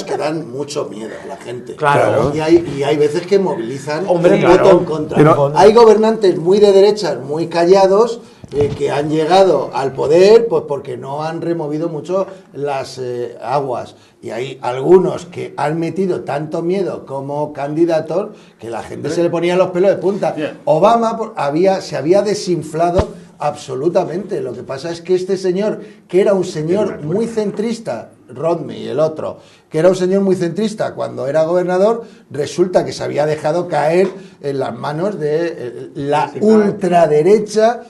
que dan mucho miedo a la gente. Claro. Y hay veces que movilizan Hombre, un claro. voto en contra. Pero hay gobernantes muy de derechas, muy callados, que han llegado al poder pues porque no han removido mucho las aguas. Y hay algunos que han metido tanto miedo como candidatos que la gente se le ponía los pelos de punta. Obama se había desinflado absolutamente. Lo que pasa es que este señor, que era un señor muy centrista, Romney, el otro, que era un señor muy centrista cuando era gobernador, resulta que se había dejado caer en las manos de la ultraderecha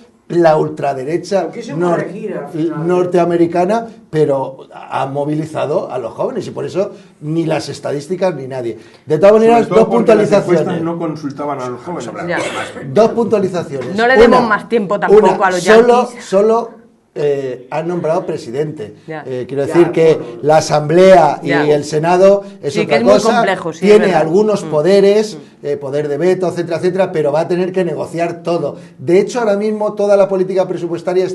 norteamericana, pero ha movilizado a los jóvenes y por eso ni las estadísticas ni nadie. De todas maneras, dos puntualizaciones. No consultaban a los jóvenes. Dos puntualizaciones. No le demos más tiempo tampoco a los yanquis. Solo han nombrado presidente. Quiero decir que la Asamblea y el Senado es otra es cosa. Muy complejo, tiene algunos poderes, poder de veto, etcétera, etcétera, pero va a tener que negociar todo. De hecho, ahora mismo toda la política presupuestaria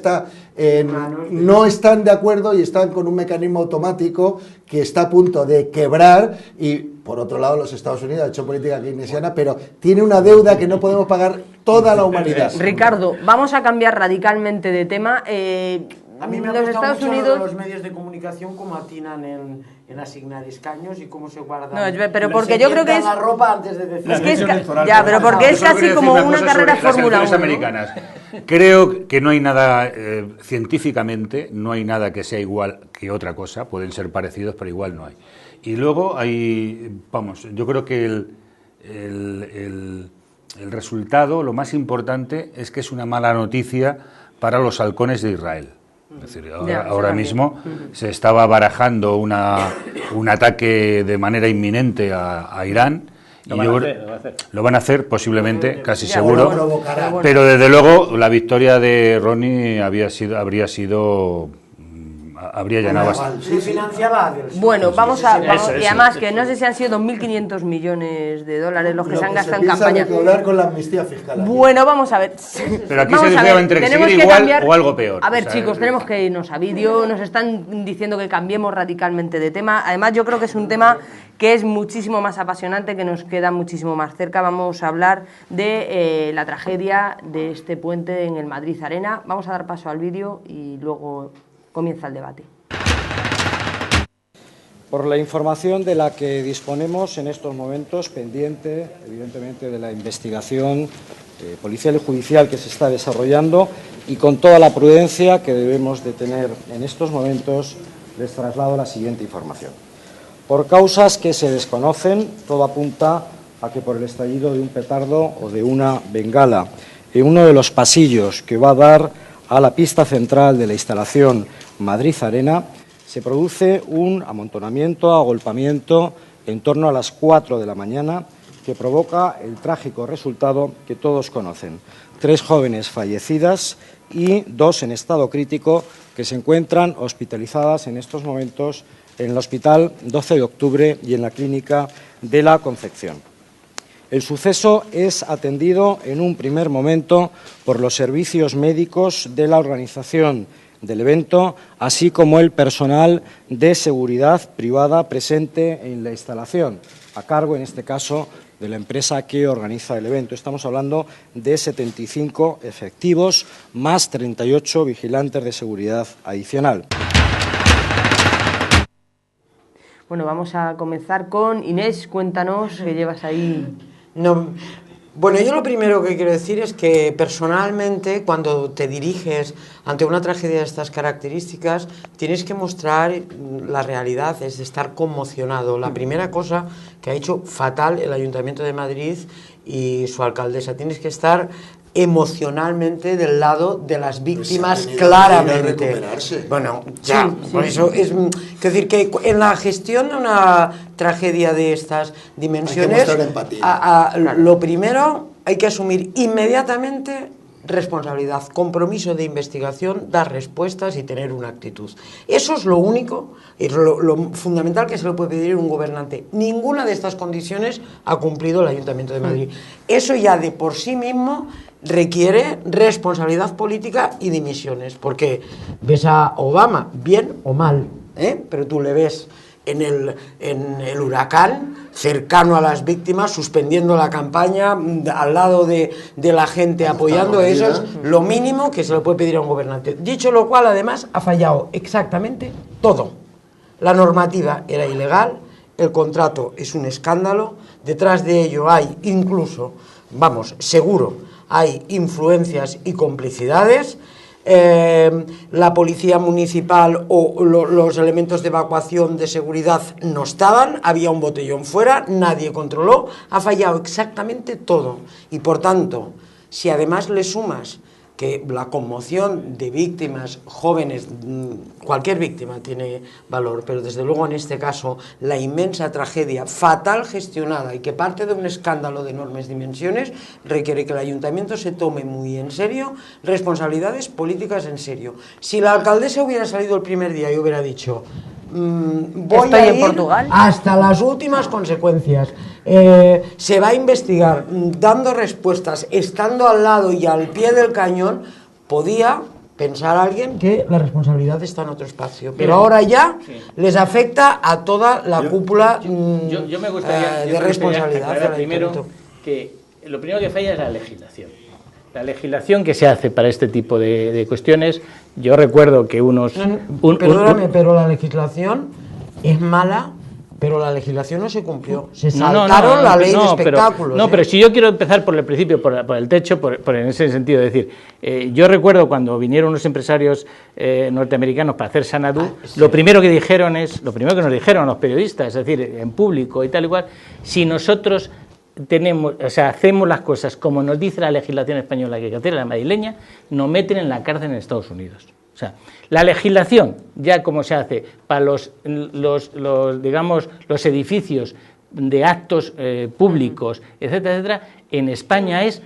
no están de acuerdo y están con un mecanismo automático que está a punto de quebrar. Y por otro lado, los Estados Unidos han hecho política keynesiana, pero tiene una deuda que no podemos pagar toda la humanidad. Ricardo, vamos a cambiar radicalmente de tema. A mí me ha gustado mucho los medios de comunicación cómo atinan en asignar escaños y cómo se guardan. No, pero porque yo creo que es la ropa antes de decir. Pero porque es casi como una carrera Fórmula 1. Americanas. Creo que no hay nada científicamente, no hay nada que sea igual que otra cosa. Pueden ser parecidos, pero igual no hay. Y luego hay, yo creo que el resultado, lo más importante, es que es una mala noticia para los halcones de Israel. Es decir, ahora mismo se estaba barajando un ataque de manera inminente a Irán. Lo van a hacer posiblemente, casi seguro. Pero desde luego la victoria de Ronnie habría llenado bastante. Bueno, vamos y además que no sé si han sido 2.500 millones de dólares los que se han gastado en campaña. Recaudar con la amnistía fiscal. Bueno, vamos a ver. Pero aquí se dice entre que seguir igual o algo peor. A ver, chicos, tenemos que irnos a vídeo. Nos están diciendo que cambiemos radicalmente de tema. Además, yo creo que es un tema que es muchísimo más apasionante, que nos queda muchísimo más cerca. Vamos a hablar de la tragedia de este puente en el Madrid Arena. Vamos a dar paso al vídeo y luego comienza el debate. Por la información de la que disponemos en estos momentos, pendiente, evidentemente, de la investigación policial y judicial que se está desarrollando y con toda la prudencia que debemos de tener en estos momentos, les traslado la siguiente información. Por causas que se desconocen, todo apunta a que por el estallido de un petardo o de una bengala en uno de los pasillos que va a dar a la pista central de la instalación Madrid Arena, se produce un amontonamiento, agolpamiento en torno a las 4 de la mañana que provoca el trágico resultado que todos conocen. 3 jóvenes fallecidas y 2 en estado crítico que se encuentran hospitalizadas en estos momentos en el Hospital 12 de Octubre y en la Clínica de la Concepción. El suceso es atendido en un primer momento por los servicios médicos de la organización del evento, así como el personal de seguridad privada presente en la instalación, a cargo, en este caso, de la empresa que organiza el evento. Estamos hablando de 75 efectivos más 38 vigilantes de seguridad adicional. Bueno, vamos a comenzar con Inés. Cuéntanos, que llevas ahí. Bueno, yo lo primero que quiero decir es que personalmente, cuando te diriges ante una tragedia de estas características, tienes que mostrar la realidad, es de estar conmocionado. La primera cosa que ha hecho fatal el Ayuntamiento de Madrid y su alcaldesa, tienes que estar emocionalmente del lado de las víctimas, claramente. Bueno, ya, sí, por eso es decir que en la gestión de una tragedia de estas dimensiones, lo primero hay que asumir inmediatamente responsabilidad, compromiso de investigación, dar respuestas y tener una actitud. Eso es lo único, es lo fundamental que se le puede pedir a un gobernante. Ninguna de estas condiciones ha cumplido el Ayuntamiento de Madrid. Eso ya de por sí mismo requiere responsabilidad política y dimisiones, porque ves a Obama, bien o mal, pero tú le ves en el huracán, cercano a las víctimas, suspendiendo la campaña, al lado de la gente apoyando. Eso es lo mínimo que se le puede pedir a un gobernante. Dicho lo cual, además, ha fallado exactamente todo. La normativa era ilegal, el contrato es un escándalo, detrás de ello hay incluso, vamos, seguro, hay influencias y complicidades. La policía municipal o los elementos de evacuación de seguridad no estaban, había un botellón fuera, nadie controló, ha fallado exactamente todo. Y por tanto, si además le sumas que la conmoción de víctimas jóvenes, cualquier víctima tiene valor, pero desde luego en este caso la inmensa tragedia fatal gestionada y que parte de un escándalo de enormes dimensiones, requiere que el ayuntamiento se tome muy en serio responsabilidades políticas en serio. Si la alcaldesa hubiera salido el primer día y hubiera dicho voy a ir hasta las últimas consecuencias, se va a investigar, dando respuestas, estando al lado y al pie del cañón, podía pensar alguien que la responsabilidad está en otro espacio, pero ahora ya les afecta a toda la cúpula yo me gustaría, de responsabilidad. Primero, que lo primero que falla es la legislación. La legislación que se hace para este tipo de cuestiones, yo recuerdo que perdóname, pero la legislación es mala, pero la legislación no se cumplió. Se saltaron la ley de espectáculos. Pero si yo quiero empezar por el principio, por el techo, en ese sentido, es decir, yo recuerdo cuando vinieron unos empresarios norteamericanos para hacer Xanadu, sí. Lo primero que nos dijeron los periodistas, es decir, en público y tal y cual, si nosotros hacemos las cosas como nos dice la legislación española que hay que hacer, la madrileña, nos meten en la cárcel en Estados Unidos. O sea, la legislación, ya como se hace para los edificios de actos públicos, etcétera, etcétera, en España es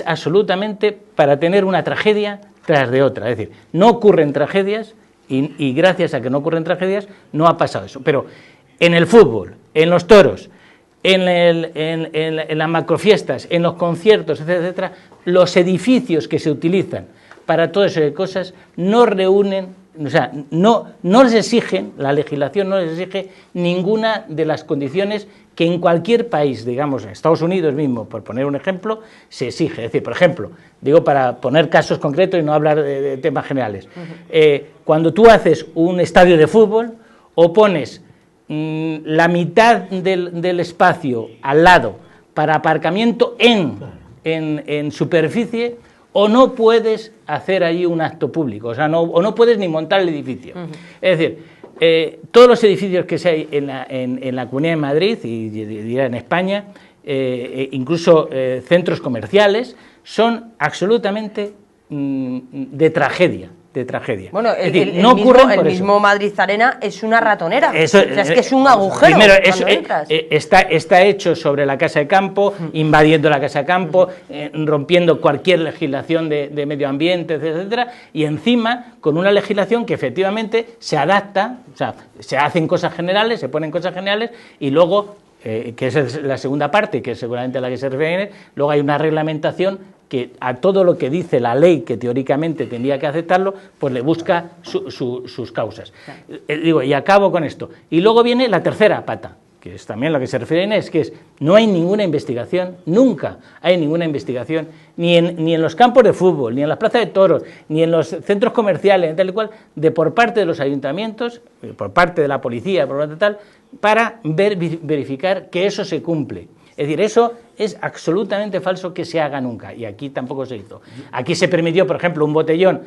absolutamente para tener una tragedia tras de otra. Es decir, no ocurren tragedias y gracias a que no ocurren tragedias no ha pasado eso. Pero en el fútbol, en los toros, en las macrofiestas, en los conciertos, etcétera, etcétera, los edificios que se utilizan para todo eso de cosas no reúnen, o sea, no les exigen, la legislación no les exige ninguna de las condiciones que en cualquier país, digamos, en Estados Unidos mismo, por poner un ejemplo, se exige. Es decir, por ejemplo, digo para poner casos concretos y no hablar de temas generales, cuando tú haces un estadio de fútbol o pones la mitad del espacio al lado para aparcamiento en superficie, o no puedes hacer allí un acto público, o no puedes ni montar el edificio. Es decir, todos los edificios que se hay en la Comunidad de Madrid y en España, incluso centros comerciales, son absolutamente de tragedia. Bueno, es decir, el mismo Madrid Arena es una ratonera. Es que es un agujero. Primero, está hecho sobre la casa de campo, invadiendo la casa de campo, rompiendo cualquier legislación de medio ambiente, etcétera, y encima con una legislación que efectivamente se adapta, o sea, se hacen cosas generales, se ponen cosas generales y luego, que esa es la segunda parte, que es seguramente a la que se refiere, luego hay una reglamentación que a todo lo que dice la ley, que teóricamente tendría que aceptarlo, pues le busca sus causas. Y acabo con esto. Y luego viene la tercera pata, que es también lo que se refiere a Inés, que es, no hay ninguna investigación, nunca hay ninguna investigación, ni en los campos de fútbol, ni en las plazas de toros, ni en los centros comerciales, tal y cual, por parte de los ayuntamientos, por parte de la policía, por parte tal, para verificar que eso se cumple. Es decir, eso es absolutamente falso que se haga nunca, y aquí tampoco se hizo. Aquí se permitió, por ejemplo, un botellón,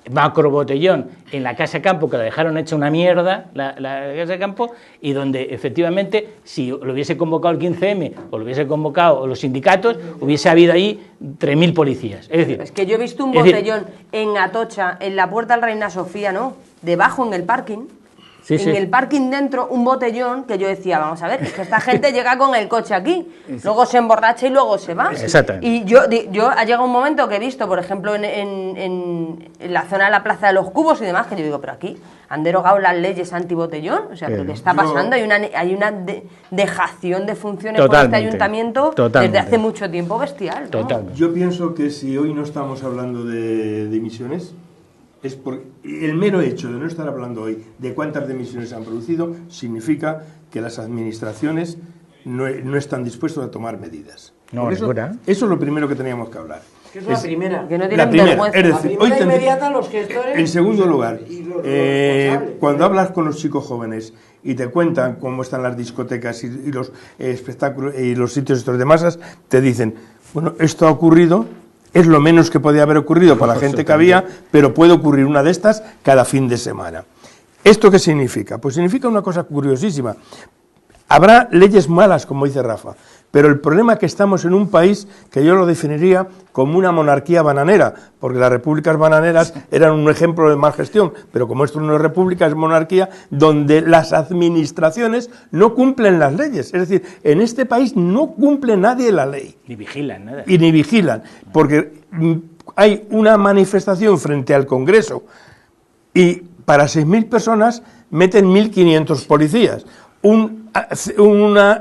macro botellón, en la Casa de Campo, que la dejaron hecha una mierda, la Casa de Campo, y donde efectivamente, si lo hubiese convocado el 15M, o lo hubiese convocado los sindicatos, hubiese habido ahí 3.000 policías. Es decir, es que yo he visto un botellón en Atocha, en la Puerta del Reina Sofía, ¿no?, debajo en el parking. Sí, en el parking dentro, un botellón que yo decía, vamos a ver, es que esta gente llega con el coche aquí, luego se emborracha y luego se va. Exactamente. Y yo ha llegado un momento que he visto, por ejemplo, en la zona de la Plaza de los Cubos y demás, que yo digo, pero aquí han derogado las leyes antibotellón, o sea, ¿pero qué está pasando? Hay una dejación de funciones por este ayuntamiento desde hace mucho tiempo bestial, ¿no? Yo pienso que si hoy no estamos hablando de emisiones, es porque el mero hecho de no estar hablando hoy de cuántas demisiones se han producido significa que las administraciones no están dispuestas a tomar medidas. No, eso ninguna. es lo primero que teníamos que hablar. Que es la primera. Que no La tienen primera, vergüenza. es La decir, primera hoy inmediata, los gestores. en segundo lugar, y los responsables. cuando hablas con los chicos jóvenes y te cuentan cómo están las discotecas y los espectáculos y los sitios estos de masas, te dicen, bueno, esto ha ocurrido, es lo menos que podía haber ocurrido para la gente que había, pero puede ocurrir una de estas cada fin de semana. ¿Esto qué significa? Pues significa una cosa curiosísima. Habrá leyes malas, como dice Rafa, pero el problema es que estamos en un país que yo lo definiría como una monarquía bananera, porque las repúblicas bananeras eran un ejemplo de mal gestión, pero como esto no es república, es monarquía, donde las administraciones no cumplen las leyes. Es decir, en este país no cumple nadie la ley. Ni vigilan nada. Y ni vigilan, porque hay una manifestación frente al Congreso y para 6.000 personas meten 1.500 policías. Un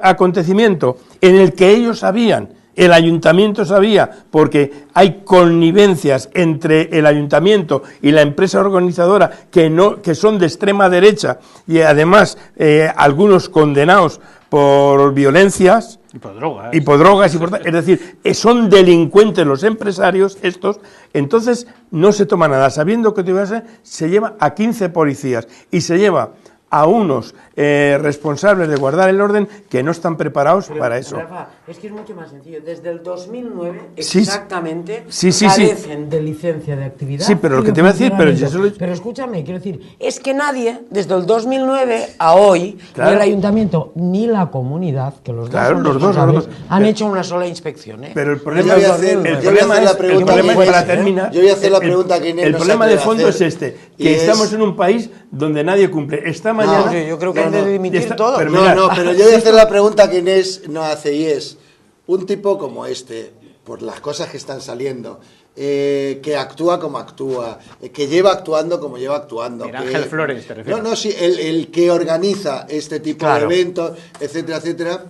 acontecimiento en el que ellos sabían, el ayuntamiento sabía, porque hay connivencias entre el ayuntamiento y la empresa organizadora que son de extrema derecha y además algunos condenados por violencias Y por drogas. Es decir, son delincuentes los empresarios estos, entonces no se toma nada, sabiendo que se lleva a 15 policías y se lleva a unos responsables de guardar el orden que no están preparados para eso. Rafa, es que es mucho más sencillo. Desde el 2009 Sí, exactamente sí. carecen de licencia de actividad. Sí, pero lo y que de te iba a decir, pero funcionamiento. Pero escúchame, quiero decir, es que nadie, desde el 2009 a hoy, Claro. ni el ayuntamiento ni la comunidad, que los dos, Claro, son los dos, responsables, los dos. han Pero- hecho una sola inspección. Pero el Yo problema, voy a hacer- el yo voy a problema hacer la es, pregunta el problema que es, para Inés, terminar, yo voy a hacer la pregunta que Inés el no problema sabe de fondo hacer, es este, y que es- estamos en un país donde nadie cumple. Esta mañana... No, yo creo que han de dimitir Esta- todos. pero No, mira, pero yo voy a hacer la pregunta que Inés no hace y es, un tipo como este, por las cosas que están saliendo, que actúa como actúa, que lleva actuando como lleva actuando. Mira, que- Ángel Flores, te refieres. No, sí, el que organiza este tipo Claro. de eventos, etcétera, etcétera.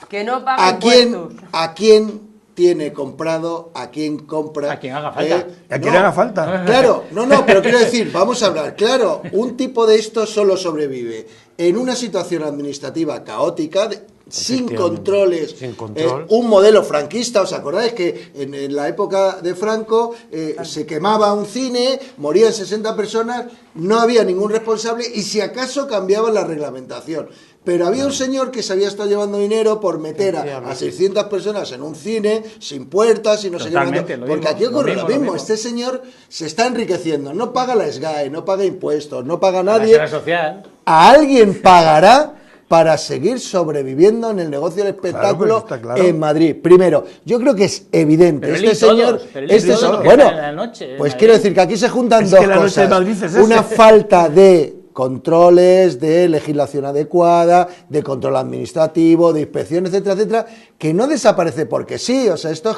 Que no paga impuestos. ¿A quién tiene comprado? ¿A quién compra? A quien haga falta. ¿A quién haga falta? Claro, pero quiero decir, vamos a hablar, claro, un tipo de esto solo sobrevive en una situación administrativa caótica, sin controles, Sin control. un modelo franquista. ¿Os acordáis que en la época de Franco se quemaba un cine, morían 60 personas, no había ningún responsable y si acaso cambiaban la reglamentación? Pero había un señor que se había estado llevando dinero por meter a 600 personas en un cine, sin puertas y no sé qué. Totalmente, lo Porque mismo, aquí ocurre lo lo mismo. mismo. Este señor se está enriqueciendo, no paga la SGAE, no paga impuestos, no paga La nadie. seguridad social. A alguien pagará para seguir sobreviviendo en el negocio del espectáculo Claro, pues está claro. en Madrid. Primero, yo creo que es evidente. Pero él Este y todos, señor, pero él y todos los que bueno, están en la noche de pues Madrid. quiero decir que aquí se juntan Es dos que la noche cosas. de Madrid es Una ese. falta de controles, de legislación adecuada, de control administrativo, de inspección, etcétera, etcétera, que no desaparece porque sí. O sea, esto es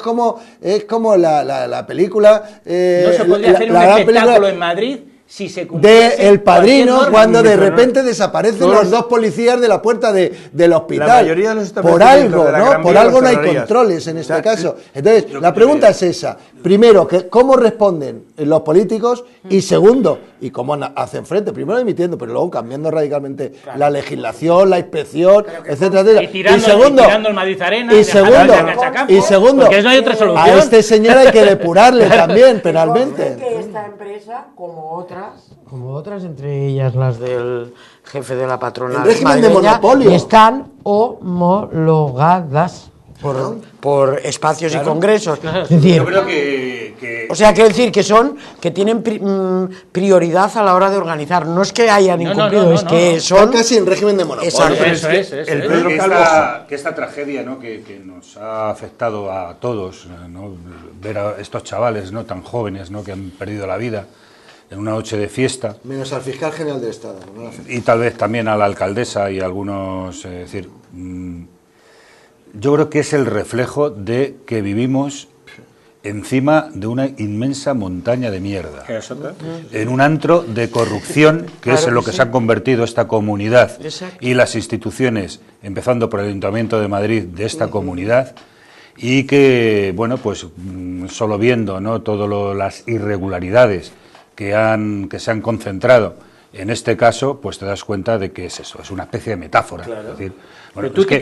como la película. No se podría hacer un gran espectáculo película en Madrid si se de cumpliese El Padrino, cualquier norma. cuando de Pero no- repente desaparecen todos los los- dos policías de la puerta del hospital. La mayoría de los por establecimientos algo, de la ¿no? Gran Por Vía algo no hay los cerrarías. controles en O este sea, caso. Entonces, yo la creo pregunta que- es esa. Primero, cómo responden los políticos y segundo, y cómo hacen frente. Primero dimitiendo, pero luego cambiando radicalmente la legislación, la inspección, etcétera, etcétera. Y tirando, segundo, y tirando el Madrid Arena, y dejando segundo, la Cachacampo, y segundo, porque no hay otra solución. a este señor hay que depurarle también penalmente. Que esta empresa, como otras, entre ellas las del jefe de la patronal En régimen de madrileña, monopolio. están homologadas por espacios y congresos. Es decir, Yo creo que o sea, quiero decir que tienen prioridad a la hora de organizar. No es que hayan No, no, incumplido, no, es no, que no. Están son... casi en régimen de monopolio. Exacto. Eso es. El es. Pedro que Calvo. esta tragedia, ¿no? que nos ha afectado a todos, ¿no? Ver a estos chavales, ¿no? tan jóvenes, ¿no? que han perdido la vida en una noche de fiesta, Menos al fiscal general del Estado. ¿no? y tal vez también a la alcaldesa y a algunos, es decir, yo creo que es el reflejo de que vivimos encima de una inmensa montaña de mierda, en un antro de corrupción, que es Claro en lo que que sí. se ha convertido esta comunidad Exacto. y las instituciones, empezando por el Ayuntamiento de Madrid, de esta comunidad, y que, bueno, pues solo viendo, ¿no? todas las irregularidades que se han concentrado en este caso, pues te das cuenta de que es eso, es una especie de metáfora. Claro. Es decir, Pero ¿tú qué crees